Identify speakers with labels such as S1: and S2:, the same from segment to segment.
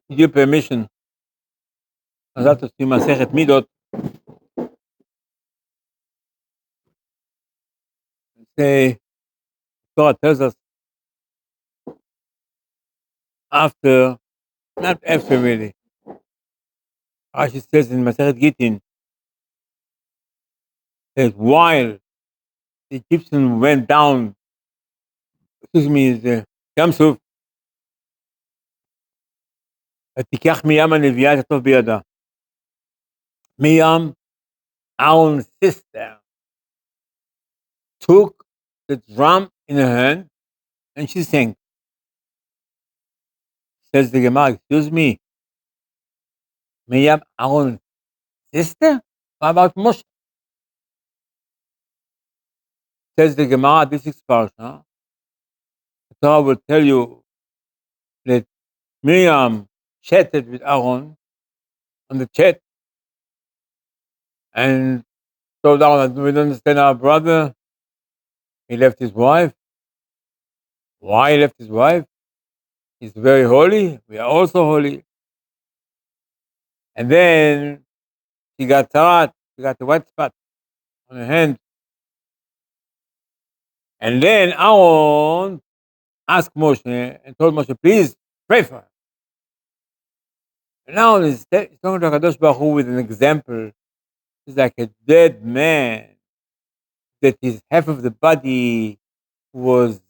S1: With your permission, Mazal Tov to Masechet Midot. Say, Torah tells us after, not after really. Rashi says in Masechet Gittin that while the Egyptians went down, the Yam Suf, ותיקח מים הנביאה את הטוב בידה. Miriam, Aaron's sister, took the drum in her hand and she sang. Says the Gemara, excuse me, Miriam, Aaron's sister? What about Moshe? Says the Gemara, this is Parsha. The Torah will tell you that Miriam chatted with Aaron on the chat and told Aaron that we don't understand our brother. He left his wife. Why he left his wife? He's very holy. We are also holy. And then she got tarat. She got the white spot on her hand. And then Aaron asked Moshe and told Moshe, please pray for her. And now he's talking to Kadosh Baruch Hu with an example. He's like a dead man that his half of the body was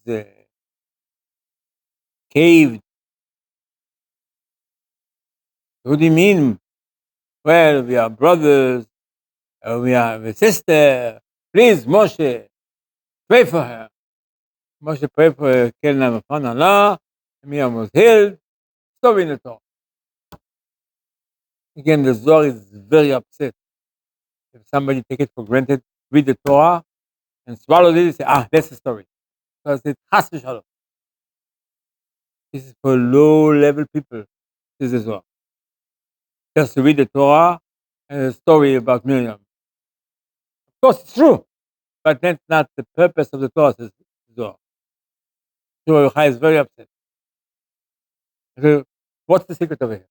S1: caved. What do you mean? Well, we are brothers. We have a sister. Please, Moshe, pray for her. Moshe prayed for her. Kelna Mafan Allah. Miriam was healed. Story in the Torah. Again, the Zohar is very upset. If somebody take it for granted, read the Torah and swallow it and say, that's the story. Because it's Chas v'Shalom. This is for low-level people. This is Zohar. Just to read the Torah and a story about Miriam. Of course, it's true, but that's not the purpose of the Torah, says Zohar. So Yochai is very upset. So what's the secret over here?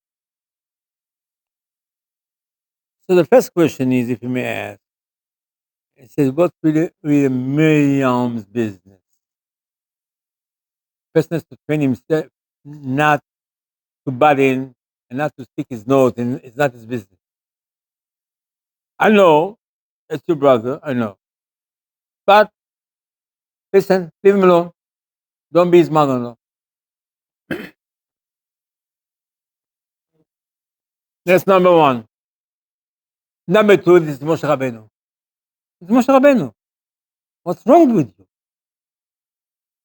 S1: So the first question is, if you may ask, it says, what's really Miriam's business? Business to train himself not to butt in and not to stick his nose in. It's not his business. I know it's your brother, I know. But listen, leave him alone. Don't be his mother-in-law. That's number one. Number two, this is Moshe Rabbeinu. It's Moshe Rabbeinu. What's wrong with you?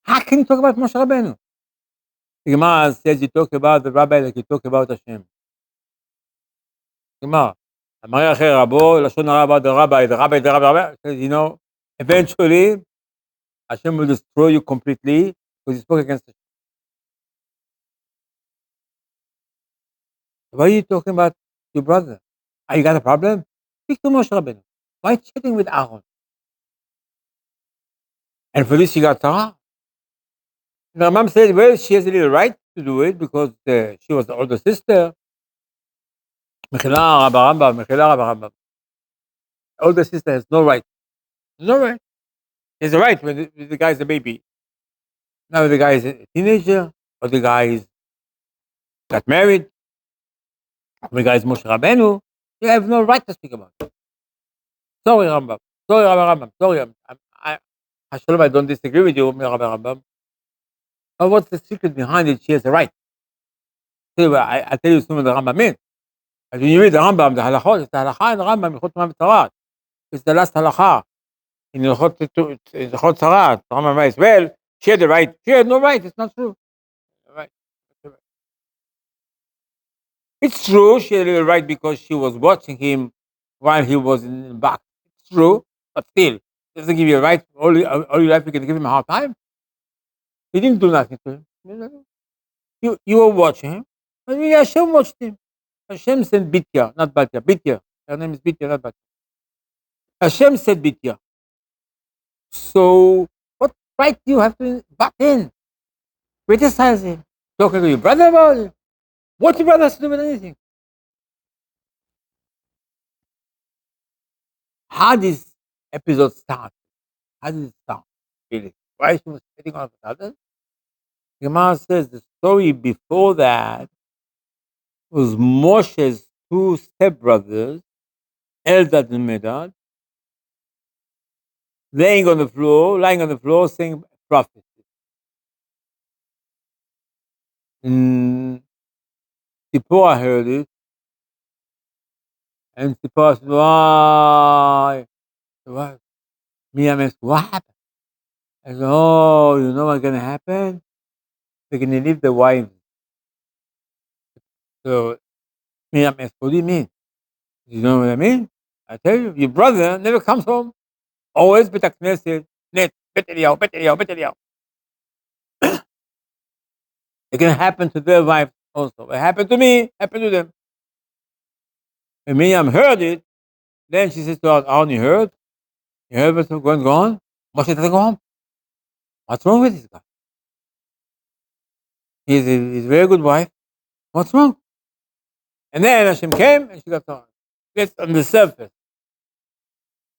S1: How can you talk about Moshe Rabbeinu? The Gemara says you talk about the rabbi like you talk about Hashem. Gemara. The rabbi says, eventually Hashem will destroy you completely because you spoke against Hashem. Why are you talking about your brother? You got a problem? Speak to Moshe Rabbeinu. Why chatting with Aaron? And for this you got Torah? The Rambam said, well, she has a little right to do it because she was the older sister. Mechila Rabba Rambam. The older sister has no right. No right. She has a right when the guy is a baby. Now the guy is a teenager, or the guy got married, or the guy is Moshe Rabbeinu. You have no right to speak about it. Sorry, Rambam. Sorry, Rabba Rambam. Sorry, I don't disagree with you, Rabba Rambam. But what's the secret behind it? She has a right. I tell you some of the Rambam means. When you read the Rambam, the halachot, it's the halakha in the Rambam, Hilchot Ma'amet Tarat. It's the last halakha. In Hilchot Tarat, the Rambam writes, well, she had the right. She had no right. It's not true. Right. It's true, she had a right because she was watching him while he was in the back. It's true, but still, it doesn't give you a right. All your life you can give him a hard time. He didn't do nothing to him. You were watching him, and Hashem watched him. Hashem sent Bitya, not Batya. Bitya. Her name is Bitya, not Batya. Hashem said Bitya. So, what right do you have to butt in? Criticize him. Talking to your brother about it? What's your brother has to do with anything? How this episode start? How did it start? Really? Why she was sitting on a sudden? Gemara says the story before that was Moshe's two stepbrothers, Eldad and Medad, lying on the floor, saying prophecy. And Zipporah heard it, and Zipporah said, "Why? What?" Miriam asked, "What happened?" I said, "Oh, you know what's going to happen? They're going to leave the wives." So Miriam asked, "What do you mean? You know what I mean? I tell you, your brother never comes home. Always Bet HaKnesset, net, Bet Eliyahu, Bet Eliyahu, Bet Eliyahu." It can happen to their wives also. It happened to me, happened to them. When Miriam heard it, then she says to us, "Aaron, you heard? You heard what's going on? Moshe doesn't go home. What's wrong with this guy? He's a very good wife. What's wrong?" And then Hashem came and she got on. That's on the surface.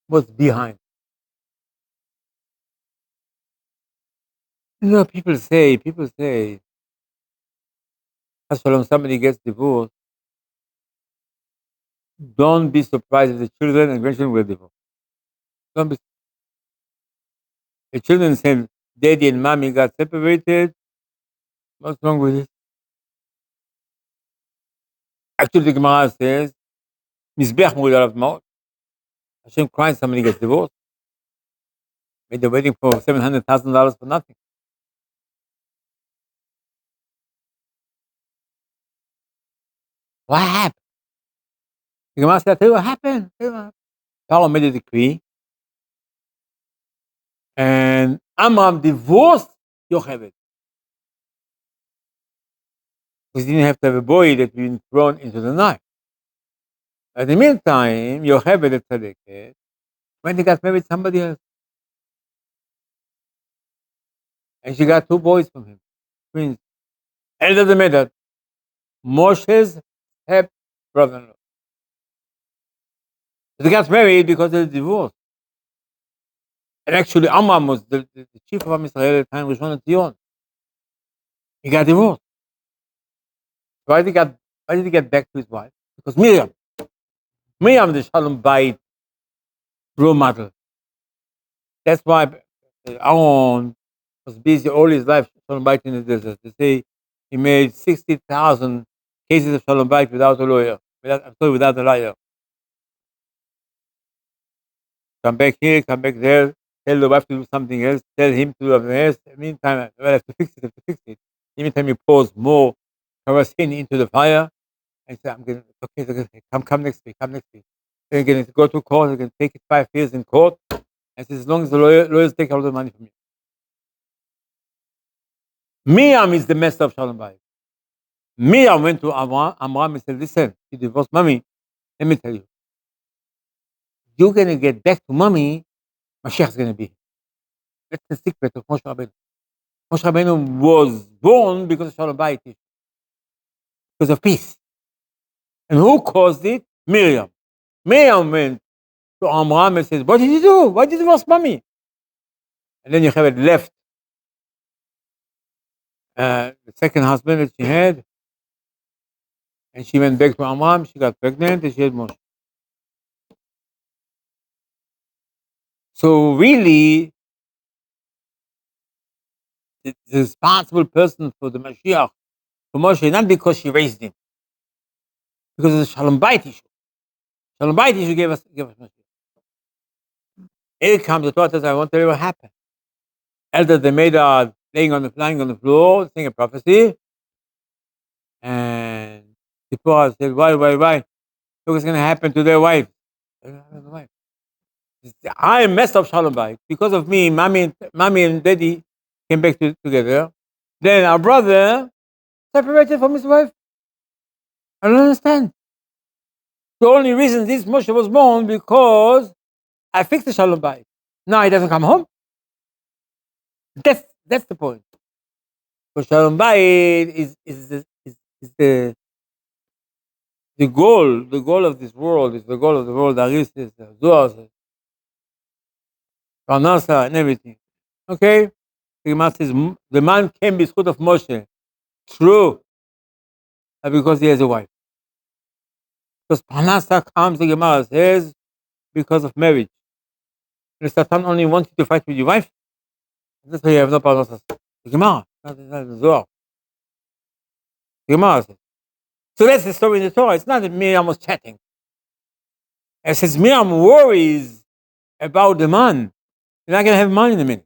S1: What's behind? You know, people say, as shalom, somebody gets divorced, don't be surprised if the children and grandchildren will divorce. Don't be. The children say, "Daddy and mommy got separated. What's wrong with it?" Actually, the Gemara says, "Mizbeach Mudar of Maut." Hashem crying somebody gets divorced. Made the wedding for $700,000 for nothing. What happened? The Gemara said, "I tell you what happened. Tell you what happened." Paro made a decree, and Amram divorced Yocheved. Because he didn't have to have a boy that been thrown into the Nile. At the meantime, Yocheved the Tzaddiket, when he got married, somebody else, and she got two boys from him, twins. Elder the Medad, Moshe's step brother-in-law. They got married because of the divorce. And actually, Amram was the chief of Am Yisrael at the time, Rishon LeZion. He got divorced. Why did he get back to his wife? Because Miriam, the Shalom Bayit role model. That's why Aaron was busy all his life Shalom Bayit in the desert. They say he made 60,000 cases of Shalom Bayit without a lawyer. Without a lawyer. Come back here, come back there, tell the wife to do something else, tell him to do something else. Meantime, I have to fix it, Meantime, he pours more kerosene into the fire and say, "I'm going to, okay, come next week, come next week." Then you're going to go to court, you're going to take it 5 years in court. And says, as long as the lawyers take all the money from you. Miriam is the master of Shalom Bayit. Miriam went to Amram and said, "Listen, you divorced mommy. Let me tell you, you're going to get back to mommy, Mashiach is going to be here." That's the secret of Moshe Rabbeinu. Moshe Rabbeinu was born because of Shalom Bayit, because of peace. And who caused it? Miriam. Miriam went to Amram and says, "What did you do? Why did you divorce mommy?" And then Yocheved left the second husband that she had, and she went back to Amram. She got pregnant, and she had Moshe. So really, the responsible person for the Mashiach, for Moshe, not because she raised him, because of the Shalom Bayit issue. Shalom Bayit issue gave us Mashiach. Here comes the Torah says, "I want to tell you what happened." Elder the Medad lying on the floor, saying a prophecy, and Zipporah said, "Why? Look what's going to happen to their wife." I messed up Shalom Bayit. Because of me, mommy and daddy came back together. Then our brother separated from his wife. I don't understand. The only reason this Moshe was born because I fixed the Shalom Bayit. Now he doesn't come home. That's the point. Because Shalom Bayit is The goal of this world is the goal of the world. Arisis, Zohar, Parnasa, and everything. Okay, the Gemara says the man came b'zchut of Moshe. True, because he has a wife. Because Parnasa comes, the Gemara says, because of marriage. And Satan only wants you to fight with your wife. That's why you have no Parnasa. The Gemara, not the Zohar. The Gemara says. So that's the story in the Torah. It's not that Miriam was chatting. It says Miriam worries about the man. You're not going to have money in a minute.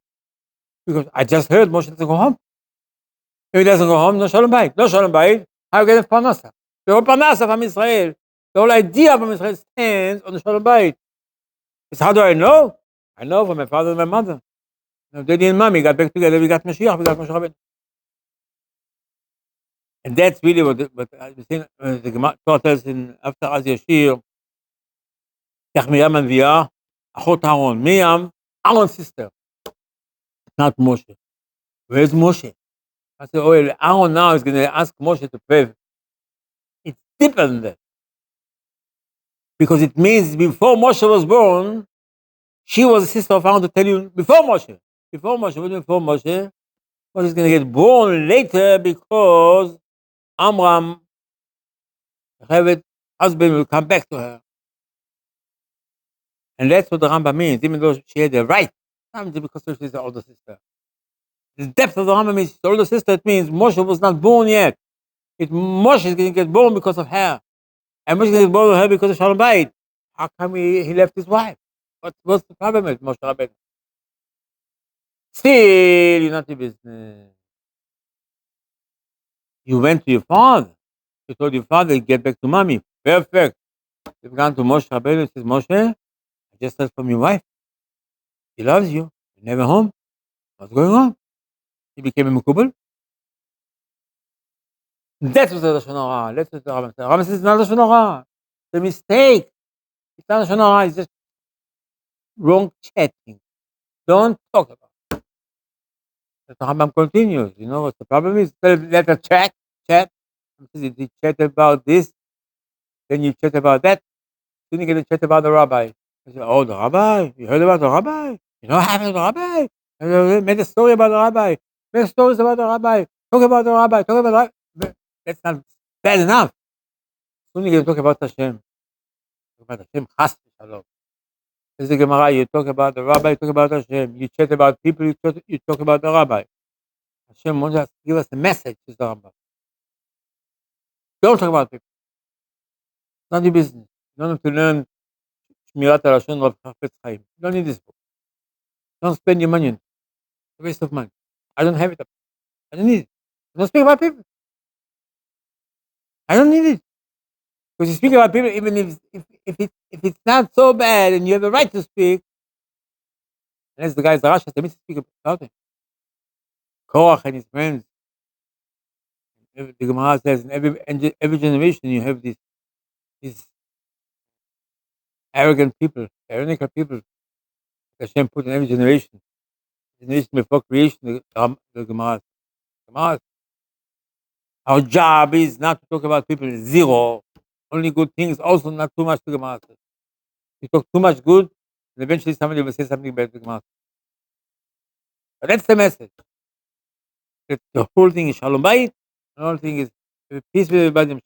S1: Because I just heard Moshe doesn't go home. If he doesn't go home, no shalom bayit. No shalom bayit, how you get a parnasa? The whole parnasa from Israel, the whole idea from Israel stands on the shalom bayit. It's how do I know? I know from my father and my mother. Now, daddy and mommy got back together, we got Mashiach, we got Moshe Rabbeinu. And that's really what the Gemara Torah tells in after Az Yashir, Yach Miriam Anviah, Achot Aaron. Miriam, Aaron's sister, not Moshe. Where's Moshe? I said, oh, Aaron now is going to ask Moshe to pray. It's deeper than that. Because it means before Moshe was born, she was a sister of Aaron to tell you before Moshe. Before Moshe, what do you mean before Moshe? Moshe is going to get born later because Amram, her husband, will come back to her. And that's what the Rambam means, even though she had the right, not because she's the older sister. The depth of the Rambam means the older sister, it means Moshe was not born yet. Moshe is going to get born because of her. And Moshe is going to get born with her because of Shalom Bayit. How come he left his wife? What's the problem with Moshe Rabbeinu? Still, you're not your business. You went to your father. You told your father, get back to mommy. Perfect. You've gone to Moshe Rabbeinu and says, Moshe, I just heard from your wife. She loves you. You're never home. What's going on? He became a Mekubal. That's what the Lashon Hara. That's what the Rambam says. Rambam says it's not Lashon Hara. It's a mistake. It's not Lashon Hara. It's just wrong chatting. Don't talk about it. The Rambam continues. You know what the problem is? Let her chat. If you chat about this, then you chat about that. Then you get to chat about the rabbi. You say, oh, the rabbi? You heard about the rabbi? You know what happened to the rabbi? Made a story about the rabbi. Made stories about the rabbi. Talk about the rabbi. Talk about the rabbi. That's not bad enough. Soon you get to talk about Hashem. Talk about Hashem, chas v'shalom. There's the Gemara. You talk about the rabbi, you talk about Hashem. You chat about people, you talk about the rabbi. Hashem wants us to give us a message, says the Rambam. Don't talk about people. It's not your business. You don't have to learn Shmirat HaLashon of Chafetz Chaim. You don't need this book. Don't spend your money on it. It's a waste of money. I don't have it. I don't need it. Don't speak about people. I don't need it. Because you speak about people, even if it's not so bad and you have a right to speak, unless the guy is a Rasha, they need to speak about it. Korach and his friends. The Gemara says in every generation you have these arrogant people, tyrannical people. Hashem put in every generation. Generation before creation, the Gemara. Our job is not to talk about people. Zero. Only good things. Also, not too much to Gemara. You talk too much good, and eventually somebody will say something bad to Gemara. But that's the message. That the whole thing is Shalom Bayit. The whole thing is peace with everybody.